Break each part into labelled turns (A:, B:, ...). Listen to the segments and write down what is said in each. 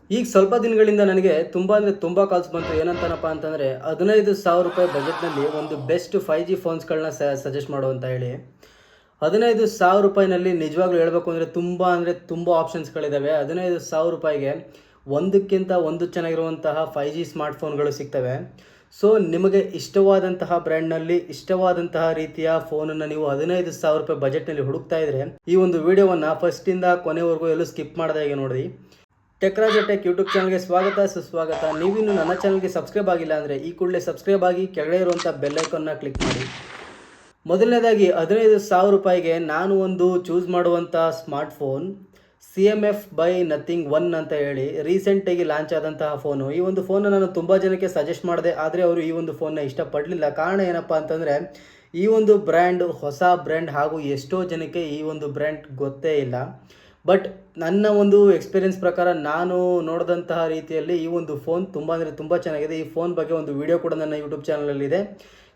A: ಈಗ ಸ್ವಲ್ಪ ದಿನಗಳಿಂದ ನನಗೆ ತುಂಬ ಕಾಲ್ಸ್ ಬಂತು. ಏನಂತನಪ್ಪ ಅಂತಂದರೆ, 15,000 ರೂಪಾಯಿ ಬಜೆಟ್ನಲ್ಲಿ ಒಂದು ಬೆಸ್ಟ್ 5G ಫೋನ್ಸ್ಗಳನ್ನ ಸಜೆಸ್ಟ್ ಮಾಡು ಅಂತ ಹೇಳಿ. 15,000 ರೂಪಾಯಿನಲ್ಲಿ ನಿಜವಾಗ್ಲೂ ಹೇಳಬೇಕು ಅಂದರೆ ತುಂಬ ಆಪ್ಷನ್ಸ್ಗಳಿದ್ದಾವೆ. 15,000 ರೂಪಾಯಿಗೆ ಒಂದಕ್ಕಿಂತ ಒಂದು ಚೆನ್ನಾಗಿರುವಂತಹ 5G ಸ್ಮಾರ್ಟ್ ಫೋನ್ಗಳು ಸಿಗ್ತವೆ. ಸೊ ನಿಮಗೆ ಇಷ್ಟವಾದಂತಹ ಬ್ರ್ಯಾಂಡ್ನಲ್ಲಿ ಇಷ್ಟವಾದಂತಹ ರೀತಿಯ ಫೋನನ್ನು ನೀವು 15,000 ರೂಪಾಯಿ ಬಜೆಟ್ನಲ್ಲಿ ಹುಡುಕ್ತಾ ಇದ್ದರೆ, ಈ ಒಂದು ವಿಡಿಯೋವನ್ನು ಫಸ್ಟಿಂದ ಕೊನೆವರೆಗೂ ಎಲ್ಲೂ ಸ್ಕಿಪ್ ಮಾಡದಾಗೆ ನೋಡಿ. ಟೆಕ್ರಾಜ ಟೆಕ್ ಯೂಟ್ಯೂಬ್ ಚಾನಲ್ಗೆ ಸ್ವಾಗತ ಸುಸ್ವಾಗತ. ನೀವಿನ್ನು ನನ್ನ ಚಾನಲ್ಗೆ ಸಬ್ಸ್ಕ್ರೈಬ್ ಆಗಿಲ್ಲ ಅಂದರೆ ಈ ಕೂಡಲೇ ಸಬ್ಸ್ಕ್ರೈಬ್ ಆಗಿ, ಕೆಳಗಡೆ ಇರುವಂಥ ಬೆಲ್ಲೈಕನ್ನ ಕ್ಲಿಕ್ ಮಾಡಿ. ಮೊದಲನೇದಾಗಿ 15,000 ರೂಪಾಯಿಗೆ ನಾನು ಒಂದು ಚೂಸ್ ಮಾಡುವಂಥ ಸ್ಮಾರ್ಟ್ಫೋನ್ CMF ಬೈ ನಥಿಂಗ್ 1 ಅಂತ ಹೇಳಿ ರೀಸೆಂಟಾಗಿ ಲಾಂಚ್ ಆದಂತಹ ಫೋನು. ಈ ಒಂದು ಫೋನ್ನ ನಾನು ತುಂಬ ಜನಕ್ಕೆ ಸಜೆಸ್ಟ್ ಮಾಡಿದೆ, ಆದರೆ ಅವರು ಈ ಒಂದು ಫೋನ್ನ ಇಷ್ಟಪಡಲಿಲ್ಲ. ಕಾರಣ ಏನಪ್ಪ ಅಂತಂದರೆ, ಈ ಒಂದು ಬ್ರ್ಯಾಂಡ್ ಹೊಸ ಬ್ರ್ಯಾಂಡ್ ಹಾಗೂ ಎಷ್ಟೋ ಜನಕ್ಕೆ ಈ ಒಂದು ಬ್ರ್ಯಾಂಡ್ ಗೊತ್ತೇ ಇಲ್ಲ. ಬಟ್ ನನ್ನ ಒಂದು ಎಕ್ಸ್ಪೀರಿಯನ್ಸ್ ಪ್ರಕಾರ ನಾನು ನೋಡಿದಂತಹ ರೀತಿಯಲ್ಲಿ ಈ ಒಂದು ಫೋನ್ ತುಂಬ ಚೆನ್ನಾಗಿದೆ. ಈ ಫೋನ್ ಬಗ್ಗೆ ಒಂದು ವಿಡಿಯೋ ಕೂಡ ನನ್ನ ಯೂಟ್ಯೂಬ್ ಚಾನಲಲ್ಲಿದೆ,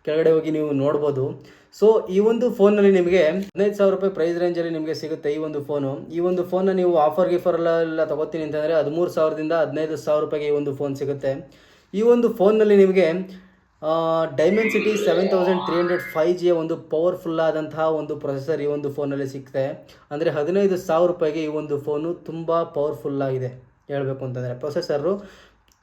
A: ಕೆಳಗಡೆ ಹೋಗಿ ನೀವು ನೋಡ್ಬೋದು. ಸೊ ಈ ಒಂದು ಫೋನಲ್ಲಿ ನಿಮಗೆ 15,000 ರೂಪಾಯಿ ಪ್ರೈಸ್ ರೇಂಜಲ್ಲಿ ನಿಮಗೆ ಸಿಗುತ್ತೆ ಈ ಒಂದು ಫೋನು. ಈ ಒಂದು ಫೋನ್ನ ನೀವು ಆಫರ್ ಗಿಫರೆಲ್ಲ ತೊಗೋತೀನಿ ಅಂತಂದರೆ 13,000ದಿಂದ 15,000 ರೂಪಾಯಿಗೆ ಈ ಒಂದು ಫೋನ್ ಸಿಗುತ್ತೆ. ಈ ಒಂದು ಫೋನ್ನಲ್ಲಿ ನಿಮಗೆ ಡೈಮೆನ್ಸಿಟಿ 7300 5G ಒಂದು ಪವರ್ಫುಲ್ ಆದಂತಹ ಒಂದು ಪ್ರೊಸೆಸರ್ ಈ ಒಂದು ಫೋನಲ್ಲಿ ಸಿಗ್ತದೆ. ಅಂದರೆ 15,000 ರೂಪಾಯಿಗೆ ಈ ಒಂದು ಫೋನು ತುಂಬ ಪವರ್ಫುಲ್ಲಾಗಿದೆ ಹೇಳಬೇಕು ಅಂತಂದರೆ. ಪ್ರೊಸೆಸರು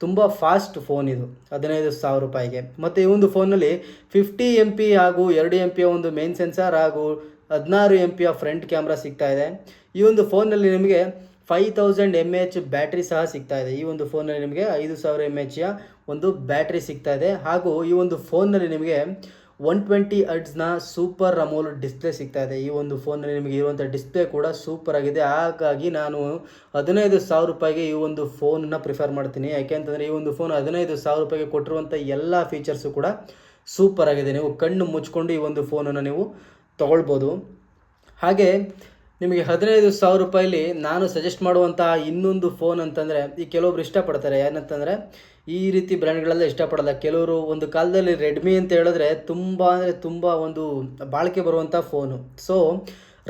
A: ತುಂಬ ಫಾಸ್ಟ್ ಫೋನ್ ಇದು 15,000 ರೂಪಾಯಿಗೆ. ಮತ್ತು ಈ ಒಂದು ಫೋನಲ್ಲಿ 50 MP ಹಾಗೂ 2 MP ಒಂದು ಮೇನ್ ಸೆನ್ಸಾರ್ ಹಾಗೂ 16 MP ಫ್ರಂಟ್ ಕ್ಯಾಮ್ರಾ ಸಿಗ್ತಾ ಇದೆ. ಈ ಒಂದು ಫೋನಲ್ಲಿ ನಿಮಗೆ 5000 mAh ಬ್ಯಾಟ್ರಿ ಸಹ ಸಿಗ್ತಾ ಇದೆ. ಈ ಒಂದು ಫೋನಲ್ಲಿ ನಿಮಗೆ 5000 mAh ಒಂದು ಬ್ಯಾಟ್ರಿ ಸಿಗ್ತಾ ಇದೆ. ಹಾಗೂ ಈ ಒಂದು ಫೋನ್ನಲ್ಲಿ ನಿಮಗೆ 120 ಹರ್ಟ್ಜ್ನ ಸೂಪರ್ ಅಮೋಲೆಡ್ ಡಿಸ್ಪ್ಲೇ ಸಿಗ್ತಾ ಇದೆ. ಈ ಒಂದು ಫೋನ್ನಲ್ಲಿ ನಿಮಗೆ ಇರುವಂಥ ಡಿಸ್ಪ್ಲೇ ಕೂಡ ಸೂಪರ್ ಆಗಿದೆ. ಹಾಗಾಗಿ ನಾನು 15,000 ರೂಪಾಯಿಗೆ ಈ ಒಂದು ಫೋನನ್ನು ಪ್ರಿಫರ್ ಮಾಡ್ತೀನಿ. ಯಾಕೆಂತಂದರೆ ಈ ಒಂದು ಫೋನ್ 15,000 ರೂಪಾಯಿಗೆ ಕೊಟ್ಟಿರುವಂಥ ಎಲ್ಲ ಫೀಚರ್ಸು ಕೂಡ ಸೂಪರ್ ಆಗಿದೆ. ನೀವು ಕಣ್ಣು ಮುಚ್ಕೊಂಡು ಈ ಒಂದು ಫೋನನ್ನು ನೀವು ತೊಗೊಳ್ಬೋದು. ಹಾಗೆ ನಿಮಗೆ 15,000 ರೂಪಾಯಿಲಿ ನಾನು ಸಜೆಸ್ಟ್ ಮಾಡುವಂತಹ ಇನ್ನೊಂದು ಫೋನ್ ಅಂತಂದರೆ, ಈ ಕೆಲವೊಬ್ರು ಇಷ್ಟಪಡ್ತಾರೆ ಏನಂತಂದರೆ, ಈ ರೀತಿ ಬ್ರ್ಯಾಂಡ್ಗಳೆಲ್ಲ ಇಷ್ಟಪಡಲ್ಲ. ಕೆಲವರು ಒಂದು ಕಾಲದಲ್ಲಿ ರೆಡ್ಮಿ ಅಂತ ಹೇಳಿದ್ರೆ ತುಂಬ ಒಂದು ಬಾಳಿಕೆ ಬರುವಂಥ ಫೋನು. ಸೊ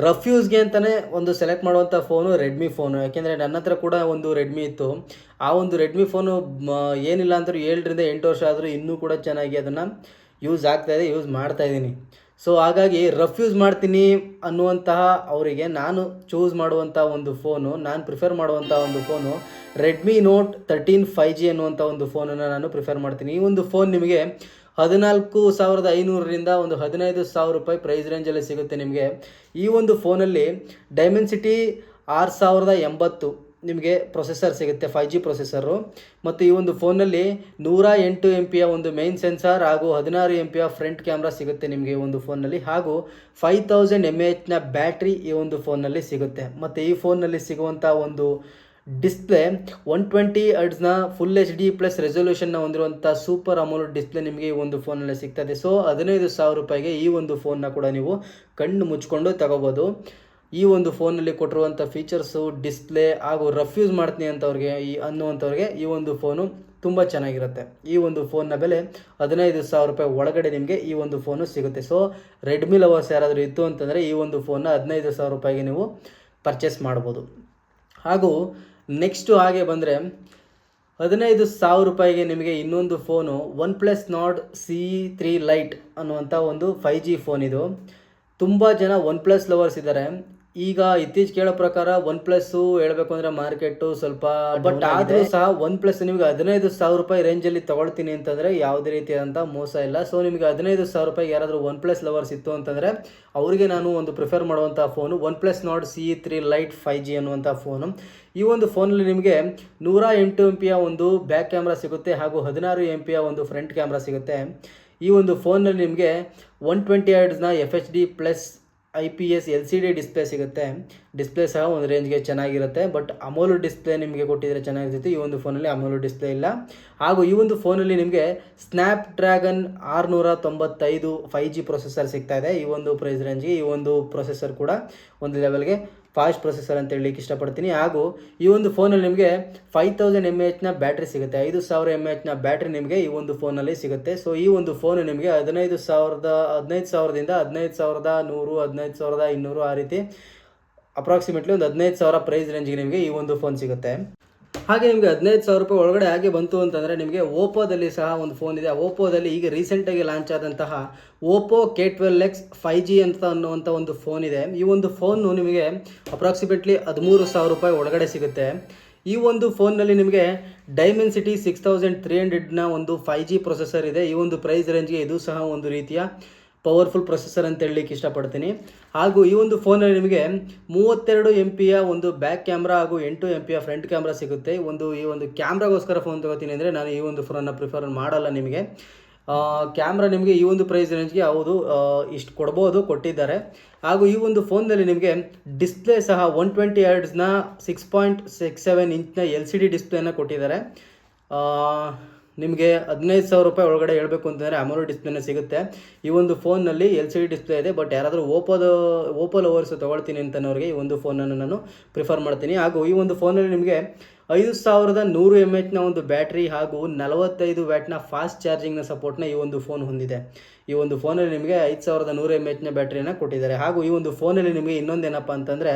A: ರಫ್ ಯೂಸ್ಗೆ ಅಂತಲೇ ಒಂದು ಸೆಲೆಕ್ಟ್ ಮಾಡುವಂಥ ಫೋನು ರೆಡ್ಮಿ ಫೋನು. ಯಾಕೆಂದರೆ ನನ್ನ ಹತ್ರ ಕೂಡ ಒಂದು ರೆಡ್ಮಿ ಇತ್ತು. ಆ ಒಂದು ರೆಡ್ಮಿ ಫೋನು ಏನಿಲ್ಲ ಅಂದರೂ 7ರಿಂದ 8 ವರ್ಷ ಆದರೂ ಇನ್ನೂ ಕೂಡ ಚೆನ್ನಾಗಿ ಅದನ್ನು ಯೂಸ್ ಆಗ್ತಾಯಿದೆ, ಯೂಸ್ ಮಾಡ್ತಾಯಿದ್ದೀನಿ. ಸೊ ಹಾಗಾಗಿ ರಫ್ ಯೂಸ್ ಮಾಡ್ತೀನಿ ಅನ್ನುವಂತಹ ಅವರಿಗೆ ನಾನು ಚೂಸ್ ಮಾಡುವಂಥ ಒಂದು ಫೋನು, ನಾನು ಪ್ರಿಫರ್ ಮಾಡುವಂಥ ಒಂದು ಫೋನು ರೆಡ್ಮಿ ನೋಟ್ 13 5G ಅನ್ನುವಂಥ ಒಂದು ಫೋನನ್ನು ನಾನು ಪ್ರಿಫರ್ ಮಾಡ್ತೀನಿ. ಈ ಒಂದು ಫೋನ್ ನಿಮಗೆ 14,500ರಿಂದ ಒಂದು 15,000 ರೂಪಾಯಿ ಪ್ರೈಸ್ ರೇಂಜಲ್ಲಿ ಸಿಗುತ್ತೆ ನಿಮಗೆ. ಈ ಒಂದು ಫೋನಲ್ಲಿ ಡೈಮೆನ್ಸಿಟಿ 6080 ನಿಮಗೆ ಪ್ರೊಸೆಸರ್ ಸಿಗುತ್ತೆ, 5G ಪ್ರೊಸೆಸರು. ಮತ್ತು ಈ ಒಂದು ಫೋನಲ್ಲಿ 108 MP ಒಂದು ಮೇನ್ ಸೆನ್ಸಾರ್ ಹಾಗೂ 16 MP ಫ್ರಂಟ್ ಕ್ಯಾಮ್ರಾ ಸಿಗುತ್ತೆ ನಿಮಗೆ ಈ ಒಂದು ಫೋನ್ನಲ್ಲಿ. ಹಾಗೂ 5000 mAhನ ಬ್ಯಾಟ್ರಿ ಈ ಒಂದು ಫೋನ್ನಲ್ಲಿ ಸಿಗುತ್ತೆ. ಮತ್ತು ಈ ಫೋನ್ನಲ್ಲಿ ಸಿಗುವಂಥ ಒಂದು ಡಿಸ್ಪ್ಲೇ 120 ಹರ್ಟ್ಜ್ನ ಫುಲ್ HD ಪ್ಲಸ್ ರೆಸೊಲ್ಯೂಷನ್ನ ಹೊಂದಿರುವಂಥ ಸೂಪರ್ ಅಮೋಲೆಡ್ ಡಿಸ್ಪ್ಲೇ ನಿಮಗೆ ಈ ಒಂದು ಫೋನಲ್ಲಿ ಸಿಗ್ತದೆ. ಸೊ 15,000 ರೂಪಾಯಿಗೆ ಈ ಒಂದು ಫೋನ್ನ ಕೂಡ ನೀವು ಕಣ್ಣು ಮುಚ್ಕೊಂಡು ತಗೋಬೋದು. ಈ ಒಂದು ಫೋನಲ್ಲಿ ಕೊಟ್ಟಿರುವಂಥ ಫೀಚರ್ಸು, ಡಿಸ್ಪ್ಲೇ ಹಾಗೂ ರಫ್ ಯೂಸ್ ಮಾಡ್ತೀನಿ ಅನ್ನುವಂಥವ್ರಿಗೆ ಈ ಒಂದು ಫೋನು ತುಂಬ ಚೆನ್ನಾಗಿರುತ್ತೆ. ಈ ಒಂದು ಫೋನ್ನ ಬೆಲೆ 15,000 ರೂಪಾಯಿ ಒಳಗಡೆ ನಿಮಗೆ ಈ ಒಂದು ಫೋನು ಸಿಗುತ್ತೆ. ಸೊ ರೆಡ್ಮಿ ಲವರ್ಸ್ ಯಾರಾದರೂ ಇತ್ತು ಅಂತಂದರೆ ಈ ಒಂದು ಫೋನ್ನ 15,000 ರೂಪಾಯಿಗೆ ನೀವು ಪರ್ಚೇಸ್ ಮಾಡ್ಬೋದು. ಹಾಗೂ ನೆಕ್ಸ್ಟು ಹಾಗೆ ಬಂದರೆ 15,000 ರೂಪಾಯಿಗೆ ನಿಮಗೆ ಇನ್ನೊಂದು phone OnePlus Nord CE3 Lite ಅನ್ನುವಂಥ ಒಂದು 5G ಫೋನ್. ಇದು ತುಂಬ ಜನ OnePlus ಲವರ್ಸ್ ಇದ್ದಾರೆ. ಈಗ ಇತ್ತೀಚೆಗೆ ಕೇಳೋ ಪ್ರಕಾರ OnePlus ಹೇಳಬೇಕು ಅಂದರೆ ಮಾರ್ಕೆಟು ಸ್ವಲ್ಪ ಬಟ್ ಆದರೂ ಸಹ OnePlus ನಿಮಗೆ 15,000 ರೂಪಾಯಿ ರೇಂಜಲ್ಲಿ ತೊಗೊಳ್ತೀನಿ ಅಂತಂದರೆ ಯಾವುದೇ ರೀತಿಯಾದಂಥ ಮೋಸ ಇಲ್ಲ. ಸೊ ನಿಮಗೆ 15,000 ರೂಪಾಯಿಗೆ ಯಾರಾದರೂ OnePlus ಲವರ್ಸ್ ಇತ್ತು ಅಂತಂದರೆ ಅವರಿಗೆ ನಾನು ಒಂದು ಪ್ರಿಫರ್ ಮಾಡುವಂಥ phone OnePlus Nord CE3 Lite 5G ಅನ್ನುವಂಥ ಫೋನು. ಈ ಒಂದು ಫೋನಲ್ಲಿ ನಿಮಗೆ 108 MP ಒಂದು ಬ್ಯಾಕ್ ಕ್ಯಾಮ್ರಾ ಸಿಗುತ್ತೆ ಹಾಗೂ 16 MP ಒಂದು ಫ್ರಂಟ್ ಕ್ಯಾಮ್ರಾ ಸಿಗುತ್ತೆ. ಈ ಒಂದು ಫೋನಲ್ಲಿ ನಿಮಗೆ 120 ಹರ್ಟ್ಜ್ನ FHD plus IPS LCD display ಸಿಗುತ್ತೆ. ಡಿಸ್ಪ್ಲೇ ಸಹ ಒಂದು ರೇಂಜ್ಗೆ ಚೆನ್ನಾಗಿರುತ್ತೆ. ಬಟ್ ಅಮೋಲೆಡ್ ಡಿಸ್ಪ್ಲೇ ನಿಮಗೆ ಕೊಟ್ಟಿದ್ರೆ ಚೆನ್ನಾಗಿರುತ್ತೆ. ಈ ಒಂದು ಫೋನಲ್ಲಿ ಅಮೋಲೆಡ್ ಡಿಸ್ಪ್ಲೇ ಇಲ್ಲ. ಹಾಗೂ ಈ ಒಂದು ಫೋನಲ್ಲಿ ನಿಮಗೆ ಸ್ನ್ಯಾಪ್ಡ್ರ್ಯಾಗನ್ 695 5G ಪ್ರೊಸೆಸರ್ ಸಿಗ್ತಾ ಇದೆ. ಈ ಒಂದು ಪ್ರೈಸ್ ರೇಂಜ್ಗೆ ಈ ಒಂದು ಪ್ರೊಸೆಸರ್ ಕೂಡ ಒಂದು ಲೆವೆಲ್ಗೆ ಫಾಸ್ಟ್ ಪ್ರೊಸೆಸರ್ ಅಂತ ಹೇಳಲಿಕ್ಕೆ ಇಷ್ಟಪಡ್ತೀನಿ. ಹಾಗೂ ಈ ಒಂದು ಫೋನಲ್ಲಿ ನಿಮಗೆ 5000 mAhನ ಬ್ಯಾಟ್ರಿ ಸಿಗುತ್ತೆ. 5,000 mAhನ ಬ್ಯಾಟ್ರಿ ನಿಮಗೆ ಈ ಒಂದು ಫೋನಲ್ಲಿ ಸಿಗುತ್ತೆ. ಸೊ ಈ ಒಂದು ಫೋನು ನಿಮಗೆ 15,000ದಿಂದ 15,100 15,200 ಆ ರೀತಿ ಅಪ್ರಾಕ್ಸಿಮೇಟ್ಲಿ ಒಂದು 15,000 ಪ್ರೈಸ್ ರೇಂಜಿಗೆ ನಿಮಗೆ ಈ ಒಂದು ಫೋನ್ ಸಿಗುತ್ತೆ. ಹಾಗೆ ನಿಮಗೆ 15,000 ರೂಪಾಯಿ ಒಳಗಡೆ ಹಾಗೆ ಬಂತು ಅಂತಂದರೆ ನಿಮಗೆ ಓಪೋದಲ್ಲಿ ಸಹ ಒಂದು ಫೋನ್ ಇದೆ. ಓಪೋದಲ್ಲಿ ಈಗ ರೀಸೆಂಟಾಗಿ ಲಾಂಚ್ ಆದಂತಹ ಓಪೋ K12X 5G ಅಂತ ಅನ್ನುವಂಥ ಒಂದು ಫೋನ್ ಇದೆ. ಈ ಒಂದು ಫೋನು ನಿಮಗೆ ಅಪ್ರಾಕ್ಸಿಮೇಟ್ಲಿ 13,000 ರೂಪಾಯಿ ಒಳಗಡೆ ಸಿಗುತ್ತೆ. ಈ ಒಂದು ಫೋನ್ನಲ್ಲಿ ನಿಮಗೆ ಡೈಮೆನ್ಸಿಟಿ 6300ನ ಒಂದು 5G ಪ್ರೊಸೆಸರ್ ಇದೆ. ಈ ಒಂದು ಪ್ರೈಸ್ ರೇಂಜ್ಗೆ ಇದು ಸಹ ಒಂದು ರೀತಿಯ ಪವರ್ಫುಲ್ ಪ್ರೊಸೆಸರ್ ಅಂತ ಹೇಳಲಿಕ್ಕೆ ಇಷ್ಟಪಡ್ತೀನಿ. ಹಾಗೂ ಈ ಒಂದು ಫೋನಲ್ಲಿ ನಿಮಗೆ 32 MP ಒಂದು ಬ್ಯಾಕ್ ಕ್ಯಾಮ್ರಾ ಹಾಗೂ 8 MP ಫ್ರಂಟ್ ಕ್ಯಾಮ್ರಾ ಸಿಗುತ್ತೆ. ಈ ಒಂದು ಕ್ಯಾಮ್ರಾಗೋಸ್ಕರ ಫೋನ್ ತೊಗೋತೀನಿ ಅಂದರೆ ನಾನು ಈ ಒಂದು ಫೋನನ್ನು ಪ್ರಿಫರ್ ಮಾಡಲ್ಲ. ನಿಮಗೆ ಕ್ಯಾಮ್ರಾ ನಿಮಗೆ ಈ ಒಂದು ಪ್ರೈಸ್ ರೇಂಜ್ಗೆ ಹೌದು ಇಷ್ಟು ಕೊಟ್ಟಿದ್ದಾರೆ. ಹಾಗೂ ಈ ಒಂದು ಫೋನ್ನಲ್ಲಿ ನಿಮಗೆ ಡಿಸ್ಪ್ಲೇ ಸಹ 120 Hzನ 6.67 ಇಂಚ್ನ LCD ಡಿಸ್ಪ್ಲೇನ ಕೊಟ್ಟಿದ್ದಾರೆ. ನಿಮಗೆ 15,000 ರೂಪಾಯಿ ಒಳಗಡೆ ಹೇಳಬೇಕು ಅಂತಂದರೆ AMOLED ಡಿಸ್ಪ್ಲೇನ ಸಿಗುತ್ತೆ. ಈ ಒಂದು ಫೋನ್ನಲ್ಲಿ LCD ಡಿಸ್ಪ್ಲೇ ಇದೆ. ಬಟ್ ಯಾರಾದರೂ ಓಪೋ ಲವರ್ಸ್ ತೊಗೊಳ್ತೀನಿ ಅಂತನವ್ರಿಗೆ ಈ ಒಂದು ಫೋನನ್ನು ನಾನು ಪ್ರಿಫರ್ ಮಾಡ್ತೀನಿ. ಹಾಗೂ ಈ ಒಂದು ಫೋನಲ್ಲಿ ನಿಮಗೆ 5100 mAhನ ಒಂದು ಬ್ಯಾಟ್ರಿ ಹಾಗೂ 45 ವ್ಯಾಟ್ನ ಫಾಸ್ಟ್ ಚಾರ್ಜಿಂಗ್ನ ಸಪೋರ್ಟ್ನ ಈ ಒಂದು ಫೋನ್ ಹೊಂದಿದೆ. ಈ ಒಂದು ಫೋನಲ್ಲಿ ನಿಮಗೆ 5100 mAhನ ಬ್ಯಾಟ್ರಿನ ಕೊಟ್ಟಿದ್ದಾರೆ. ಹಾಗೂ ಈ ಒಂದು ಫೋನಲ್ಲಿ ನಿಮಗೆ ಇನ್ನೊಂದೇನಪ್ಪ ಅಂತಂದರೆ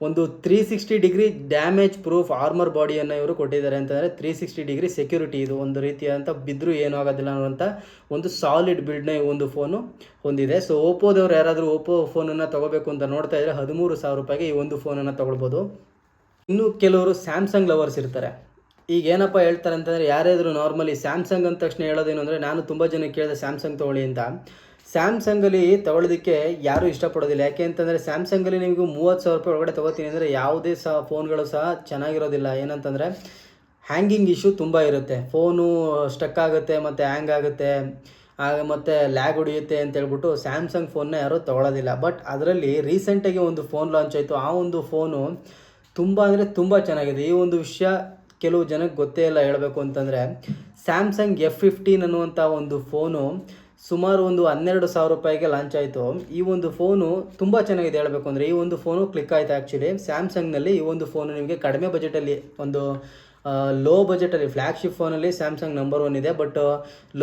A: ಒಂದು 360 ಡಿಗ್ರಿ ಡ್ಯಾಮೇಜ್ ಪ್ರೂಫ್ ಆರ್ಮರ್ ಬಾಡಿಯನ್ನು ಇವರು ಕೊಟ್ಟಿದ್ದಾರೆ. ಅಂತಂದರೆ 360 ಡಿಗ್ರಿ ಸೆಕ್ಯೂರಿಟಿ, ಇದು ಒಂದು ರೀತಿಯಾದಂಥ ಬಿದ್ದರೂ ಏನೂ ಆಗೋದಿಲ್ಲ ಅನ್ನುವಂಥ ಒಂದು ಸಾಲಿಡ್ ಬಿಲ್ಡ್ನ ಈ ಒಂದು ಫೋನು ಹೊಂದಿದೆ. ಸೊ ಓಪೋದವ್ರು ಯಾರಾದರೂ ಓಪೋ ಫೋನನ್ನು ತೊಗೋಬೇಕು ಅಂತ ನೋಡ್ತಾ ಇದ್ದರೆ 13,000 ರೂಪಾಯಿಗೆ ಈ ಒಂದು ಫೋನನ್ನು ತೊಗೊಳ್ಬೋದು. ಇನ್ನು ಕೆಲವರು ಸ್ಯಾಮ್ಸಂಗ್ ಲವರ್ಸ್ ಇರ್ತಾರೆ. ಈಗ ಏನಪ್ಪ ಹೇಳ್ತಾರೆ ಅಂತಂದರೆ ಯಾರಾದರೂ ನಾರ್ಮಲಿ ಸ್ಯಾಮ್ಸಂಗ್ ಅಂದ ತಕ್ಷಣ ಹೇಳೋದೇನು ಅಂದರೆ, ನಾನು ತುಂಬ ಜನ ಕೇಳಿದೆ ಸ್ಯಾಮ್ಸಂಗ್ ತೊಗೊಳ್ಳಿ ಅಂತ. ಸ್ಯಾಮ್ಸಂಗಲ್ಲಿ ತೊಗೊಳ್ಳೋದಕ್ಕೆ ಯಾರೂ ಇಷ್ಟಪಡೋದಿಲ್ಲ. ಯಾಕೆ ಅಂತಂದರೆ ಸ್ಯಾಮ್ಸಂಗಲ್ಲಿ ನಿಮಗೂ 30,000 ರೂಪಾಯಿ ಒಳಗಡೆ ತೊಗೋತೀನಿ ಅಂದರೆ ಯಾವುದೇ ಸಹ ಫೋನ್ಗಳು ಸಹ ಚೆನ್ನಾಗಿರೋದಿಲ್ಲ. ಏನಂತಂದರೆ ಹ್ಯಾಂಗಿಂಗ್ ಇಶ್ಯೂ ತುಂಬ ಇರುತ್ತೆ, ಫೋನು ಸ್ಟಕ್ ಆಗುತ್ತೆ ಮತ್ತು ಹ್ಯಾಂಗ್ ಆಗುತ್ತೆ, ಮತ್ತು ಲ್ಯಾಗ್ ಹೊಡಿಯುತ್ತೆ ಅಂತೇಳ್ಬಿಟ್ಟು ಸ್ಯಾಮ್ಸಂಗ್ ಫೋನ್ನ ಯಾರೂ ತೊಗೊಳ್ಳೋದಿಲ್ಲ. ಬಟ್ ಅದರಲ್ಲಿ ರೀಸೆಂಟಾಗಿ ಒಂದು ಫೋನ್ ಲಾಂಚ್ ಆಯಿತು. ಆ ಒಂದು ಫೋನು ತುಂಬ ಅಂದರೆ ತುಂಬ ಚೆನ್ನಾಗಿದೆ. ಈ ಒಂದು ವಿಷಯ ಕೆಲವು ಜನಕ್ಕೆ ಗೊತ್ತೇ ಇಲ್ಲ ಹೇಳಬೇಕು ಅಂತಂದರೆ. ಸ್ಯಾಮ್ಸಂಗ್ F15 ಅನ್ನುವಂಥ ಒಂದು ಫೋನು ಸುಮಾರು ಒಂದು 12,000 ರೂಪಾಯಿಗೆ ಲಾಂಚ್ ಆಯಿತು. ಈ ಒಂದು ಫೋನು ತುಂಬ ಚೆನ್ನಾಗಿದೆ ಹೇಳಬೇಕು ಅಂದರೆ. ಈ ಒಂದು ಫೋನು ಕ್ಲಿಕ್ ಆಯಿತು ಆ್ಯಕ್ಚುಲಿ ಸ್ಯಾಮ್ಸಂಗ್ನಲ್ಲಿ. ಈ ಒಂದು ಫೋನು ನಿಮಗೆ ಕಡಿಮೆ ಬಜೆಟಲ್ಲಿ ಒಂದು ಲೋ ಬಜೆಟಲ್ಲಿ ಫ್ಲ್ಯಾಗ್ಶಿಪ್ ಫೋನಲ್ಲಿ ಸ್ಯಾಮ್ಸಂಗ್ ನಂಬರ್ 1 ಇದೆ. ಬಟ್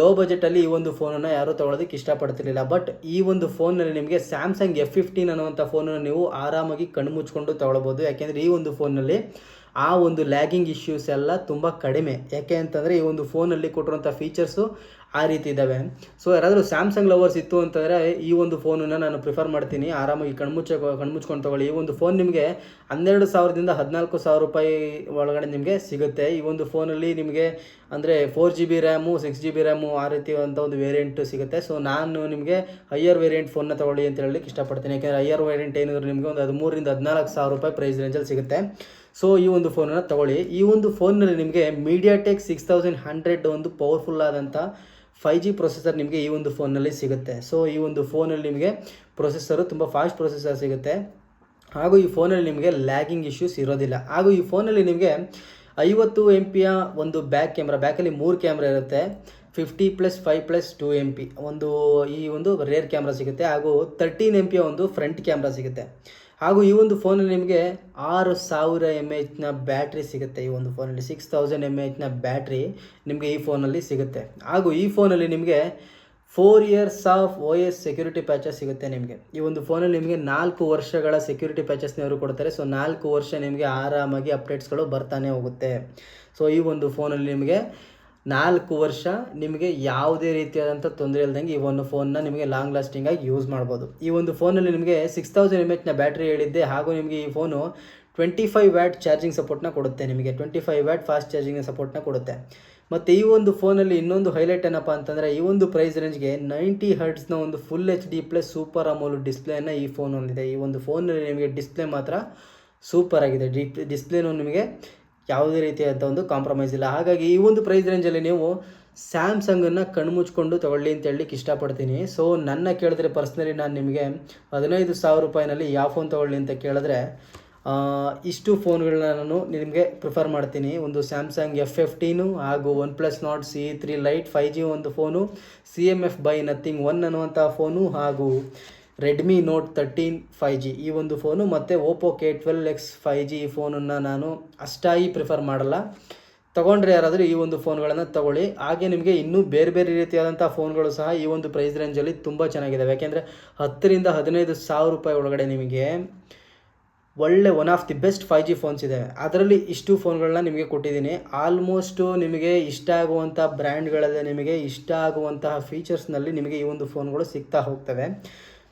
A: ಲೋ ಬಜೆಟಲ್ಲಿ ಈ ಒಂದು ಫೋನನ್ನು ಯಾರೂ ತೊಗೊಳೋದಕ್ಕೆ ಇಷ್ಟಪಡ್ತಿರ್ಲಿಲ್ಲ. ಬಟ್ ಈ ಒಂದು ಫೋನ್ನಲ್ಲಿ ನಿಮಗೆ ಸ್ಯಾಮ್ಸಂಗ್ F15 ಅನ್ನುವಂಥ ಫೋನನ್ನು ನೀವು ಆರಾಮಾಗಿ ಕಣ್ಣು ಮುಚ್ಕೊಂಡು ತೊಗೊಳ್ಬೋದು. ಯಾಕೆಂದರೆ ಈ ಒಂದು ಫೋನ್ನಲ್ಲಿ ಆ ಒಂದು ಲ್ಯಾಗಿಂಗ್ ಇಶ್ಯೂಸ್ ಎಲ್ಲ ತುಂಬ ಕಡಿಮೆ. ಯಾಕೆ ಅಂತಂದರೆ ಈ ಒಂದು ಫೋನಲ್ಲಿ ಕೊಟ್ಟಿರುವಂಥ ಫೀಚರ್ಸು ಆ ರೀತಿ ಇದ್ದಾವೆ. ಸೊ ಯಾರಾದರೂ ಸ್ಯಾಮ್ಸಂಗ್ ಲವರ್ಸ್ ಇತ್ತು ಅಂತಂದರೆ ಈ ಒಂದು ಫೋನನ್ನು ನಾನು ಪ್ರಿಫರ್ ಮಾಡ್ತೀನಿ. ಆರಾಮಾಗಿ ಕಣ್ಮುಚ್ಕೊಂಡು ತೊಗೊಳ್ಳಿ. ಈ ಒಂದು ಫೋನ್ ನಿಮಗೆ 12,000ದಿಂದ 14,000 ರೂಪಾಯಿ ಒಳಗಡೆ ನಿಮಗೆ ಸಿಗುತ್ತೆ. ಈ ಒಂದು ಫೋನಲ್ಲಿ ನಿಮಗೆ ಅಂದರೆ 4GB ರ್ಯಾಮು 6GB ರ್ಯಾಮು ಆ ರೀತಿ ಅಂತ ಒಂದು ವೇರಿಯಂಟು ಸಿಗುತ್ತೆ. ಸೊ ನಾನು ನಿಮಗೆ ಹೈಯರ್ ವೇರಿಯಂಟ್ ಫೋನ್ನ ತೊಗೊಳ್ಳಿ ಅಂತ ಹೇಳಲಿಕ್ಕೆ ಇಷ್ಟಪಡ್ತೀನಿ. ಯಾಕೆಂದರೆ ಹೈಯರ್ ವೇರಿಯಂಟ್ ಏನಿದ್ರು ನಿಮಗೆ ಒಂದು 13,000ರಿಂದ 14,000 ರೂಪಾಯಿ ಪ್ರೈಸ್ ರೇಂಜಲ್ಲಿ ಸಿಗುತ್ತೆ. ಸೊ ಈ ಒಂದು ಫೋನನ್ನು ತೊಗೊಳ್ಳಿ. ಈ ಒಂದು ಫೋನ್ನಲ್ಲಿ ನಿಮಗೆ MediaTek 6100 ಒಂದು ಪವರ್ಫುಲ್ ಆದಂಥ 5G ಪ್ರೊಸೆಸರ್ ನಿಮಗೆ ಈ ಒಂದು ಫೋನ್ನಲ್ಲಿ ಸಿಗುತ್ತೆ. ಸೊ ಈ ಒಂದು ಫೋನಲ್ಲಿ ನಿಮಗೆ ಪ್ರೊಸೆಸರು ತುಂಬ ಫಾಸ್ಟ್ ಪ್ರೊಸೆಸರ್ ಸಿಗುತ್ತೆ. ಹಾಗೂ ಈ ಫೋನಲ್ಲಿ ನಿಮಗೆ ಲ್ಯಾಗಿಂಗ್ ಇಶ್ಯೂಸ್ ಇರೋದಿಲ್ಲ. ಹಾಗೂ ಈ ಫೋನಲ್ಲಿ ನಿಮಗೆ 50 MP ಒಂದು ಬ್ಯಾಕಲ್ಲಿ 3 ಕ್ಯಾಮ್ರಾ ಇರುತ್ತೆ. 50+5+2 MP ಈ ಒಂದು ರೇರ್ ಕ್ಯಾಮ್ರಾ ಸಿಗುತ್ತೆ. ಹಾಗೂ 13 MP ಒಂದು ಫ್ರಂಟ್ ಕ್ಯಾಮ್ರಾ ಸಿಗುತ್ತೆ. ಹಾಗೂ ಈ ಒಂದು ಫೋನಲ್ಲಿ ನಿಮಗೆ 6,000 mAhನ ಬ್ಯಾಟ್ರಿ ಸಿಗುತ್ತೆ. ಈ ಒಂದು ಫೋನಲ್ಲಿ 6,000 mAhನ ಬ್ಯಾಟ್ರಿ ನಿಮಗೆ ಈ ಫೋನಲ್ಲಿ ಸಿಗುತ್ತೆ. ಹಾಗೂ ಈ ಫೋನಲ್ಲಿ ನಿಮಗೆ 4 years of OS security patches ಸಿಗುತ್ತೆ ನಿಮಗೆ. ಈ ಒಂದು ಫೋನಲ್ಲಿ ನಿಮಗೆ 4 ವರ್ಷಗಳ ಸೆಕ್ಯೂರಿಟಿ ಪ್ಯಾಚಸ್ನವರು ಕೊಡ್ತಾರೆ. ಸೊ 4 ವರ್ಷ ನಿಮಗೆ ಆರಾಮಾಗಿ ಅಪ್ಡೇಟ್ಸ್ಗಳು ಬರ್ತಾನೆ ಹೋಗುತ್ತೆ. ಸೊ ಈ ಒಂದು ಫೋನಲ್ಲಿ ನಿಮಗೆ 4 ವರ್ಷ ನಿಮಗೆ ಯಾವುದೇ ರೀತಿಯಾದಂಥ ತೊಂದರೆ ಇಲ್ದಂಗೆ ಈ ಒಂದು ಫೋನ್ನ ನಿಮಗೆ ಲಾಂಗ್ ಲಾಸ್ಟಿಂಗಾಗಿ ಯೂಸ್ ಮಾಡ್ಬೋದು. ಈ ಒಂದು ಫೋನಲ್ಲಿ ನಿಮಗೆ 6,000 mAhನ ಬ್ಯಾಟ್ರಿ ಹೇಳಿದ್ದೆ. ಹಾಗೂ ನಿಮಗೆ ಈ ಫೋನು 25 ವ್ಯಾಟ್ ಚಾರ್ಜಿಂಗ್ ಸಪೋರ್ಟ್ನ ಕೊಡುತ್ತೆ. ನಿಮಗೆ 25 ವ್ಯಾಟ್ ಫಾಸ್ಟ್ ಚಾರ್ಜಿಂಗ್ ಸಪೋರ್ಟ್ನ ಕೊಡುತ್ತೆ. ಮತ್ತು ಈ ಒಂದು ಫೋನಲ್ಲಿ ಇನ್ನೊಂದು ಹೈಲೈಟ್ ಏನಪ್ಪ ಅಂತಂದರೆ ಈ ಒಂದು ಪ್ರೈಸ್ ರೇಂಜ್ಗೆ 90 Hzನ ಒಂದು full HD plus super AMOLED ಡಿಸ್ಪ್ಲೇನ ಈ ಫೋನ್ ಹೊಂದಿದೆ. ಈ ಒಂದು ಫೋನಲ್ಲಿ ನಿಮಗೆ ಡಿಸ್ಪ್ಲೇ ಮಾತ್ರ ಸೂಪರ್ ಆಗಿದೆ. ಡಿಸ್ಪ್ಲೇನೂ ನಿಮಗೆ ಯಾವುದೇ ರೀತಿಯಾದಂಥ ಒಂದು ಕಾಂಪ್ರಮೈಸ್ ಇಲ್ಲ. ಹಾಗಾಗಿ ಈ ಒಂದು ಪ್ರೈಸ್ ರೇಂಜಲ್ಲಿ ನೀವು ಸ್ಯಾಮ್ಸಂಗನ್ನು ಕಣ್ಮುಚ್ಕೊಂಡು ತೊಗೊಳ್ಳಿ ಅಂತ ಹೇಳಲಿಕ್ಕೆ ಇಷ್ಟಪಡ್ತೀನಿ. ಸೊ ನನ್ನ ಕೇಳಿದ್ರೆ ಪರ್ಸ್ನಲಿ ನಾನು ನಿಮಗೆ 15,000 ರೂಪಾಯಿನಲ್ಲಿ ಯಾವ ಫೋನ್ ತೊಗೊಳ್ಳಿ ಅಂತ ಕೇಳಿದ್ರೆ ಇಷ್ಟು ಫೋನ್ಗಳನ್ನ ನಾನು ನಿಮಗೆ ಪ್ರಿಫರ್ ಮಾಡ್ತೀನಿ. ಒಂದು ಸ್ಯಾಮ್ಸಂಗ್ F15 ಹಾಗೂ OnePlus Nord CE3 Lite 5G ಒಂದು ಫೋನು, CMF by Nothing 1 ಅನ್ನುವಂಥ ಫೋನು, ಹಾಗೂ ರೆಡ್ಮಿ ನೋಟ್ 13 5G ಈ ಒಂದು ಫೋನು, ಮತ್ತು ಓಪೋ K12X 5G ಈ ಫೋನನ್ನು ನಾನು ಅಷ್ಟಾಗಿ ಪ್ರಿಫರ್ ಮಾಡಲ್ಲ. ತೊಗೊಂಡ್ರೆ ಯಾರಾದರೂ ಈ ಒಂದು ಫೋನ್ಗಳನ್ನು ತೊಗೊಳ್ಳಿ. ಹಾಗೆ ನಿಮಗೆ ಇನ್ನೂ ಬೇರೆ ಬೇರೆ ರೀತಿಯಾದಂಥ ಫೋನ್ಗಳು ಸಹ ಈ ಒಂದು ಪ್ರೈಸ್ ರೇಂಜಲ್ಲಿ ತುಂಬ ಚೆನ್ನಾಗಿದ್ದಾವೆ. ಯಾಕೆಂದರೆ 10,000ರಿಂದ 15,000 ರೂಪಾಯಿ ಒಳಗಡೆ ನಿಮಗೆ ಒಳ್ಳೆ one of the best 5G phones ಇದೆ. ಅದರಲ್ಲಿ ಇಷ್ಟು ಫೋನ್ಗಳನ್ನ ನಿಮಗೆ ಕೊಟ್ಟಿದ್ದೀನಿ. ಆಲ್ಮೋಸ್ಟು ನಿಮಗೆ ಇಷ್ಟ ಆಗುವಂಥ ಬ್ರ್ಯಾಂಡ್ಗಳಲ್ಲೇ ನಿಮಗೆ ಇಷ್ಟ ಆಗುವಂತಹ ಫೀಚರ್ಸ್ನಲ್ಲಿ ನಿಮಗೆ ಈ ಒಂದು ಫೋನ್ಗಳು ಸಿಗ್ತಾ ಹೋಗ್ತವೆ.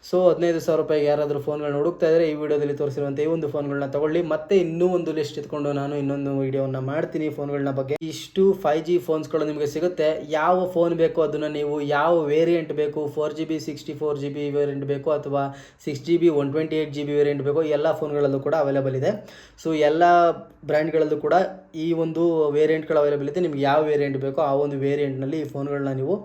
A: ಸೊ 15,000 ರೂಪಾಯಿಗೆ ಯಾರಾದರೂ ಫೋನ್ಗಳನ್ನ ಹುಡುಕ್ತಾ ಇದ್ದರೆ ಈ ವಿಡಿಯೋದಲ್ಲಿ ತೋರಿಸಿರುವಂಥ ಈ ಒಂದು ಫೋನ್ಗಳನ್ನ ತೊಗೊಳ್ಳಿ. ಮತ್ತೆ ಇನ್ನೂ ಒಂದು ಲಿಸ್ಟ್ ಇಟ್ಕೊಂಡು ನಾನು ಇನ್ನೊಂದು ವಿಡಿಯೋವನ್ನು ಮಾಡ್ತೀನಿ ಫೋನ್ಗಳನ್ನ ಬಗ್ಗೆ. ಇಷ್ಟು 5G ಫೋನ್ಸ್ಗಳು ನಿಮಗೆ ಸಿಗುತ್ತೆ. ಯಾವ ಫೋನ್ ಬೇಕೋ ಅದನ್ನು ನೀವು ಯಾವ ವೇರಿಯಂಟ್ ಬೇಕು, 4GB 64GB ವೇರಿಯಂಟ್ ಬೇಕು ಅಥವಾ 6GB 128GB ವೇರಿಯಂಟ್ ಬೇಕು, ಎಲ್ಲ ಫೋನ್ಗಳಲ್ಲೂ ಕೂಡ ಅವೈಲೇಬಲ್ ಇದೆ. ಸೊ ಎಲ್ಲ ಬ್ರ್ಯಾಂಡ್ಗಳಲ್ಲೂ ಕೂಡ ಈ ಒಂದು ವೇರಿಯಂಟ್ಗಳು ಅವೈಲೇಬಲ್ ಇದೆ. ನಿಮ್ಗೆ ಯಾವ ವೇರಿಯಂಟ್ ಬೇಕೋ ಆ ಒಂದು ವೇರಿಯಂಟ್ನಲ್ಲಿ ಈ ಫೋನ್ಗಳನ್ನ ನೀವು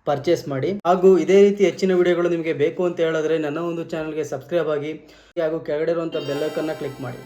A: ಪರ್ಚೇಸ್ ಮಾಡಿ. ಹಾಗೂ ಇದೇ ರೀತಿ ಹೆಚ್ಚಿನ ವಿಡಿಯೋಗಳು ನಿಮಗೆ ಬೇಕು ಅಂತ ಹೇಳಿದ್ರೆ ನನ್ನ ಒಂದು ಚಾನಲ್ಗೆ ಸಬ್ಸ್ಕ್ರೈಬ್ ಆಗಿ ಹಾಗೂ ಕೆಳಗಡೆ ಇರುವಂಥ ಬೆಲ್ ಐಕಾನ್ನ ಕ್ಲಿಕ್ ಮಾಡಿ.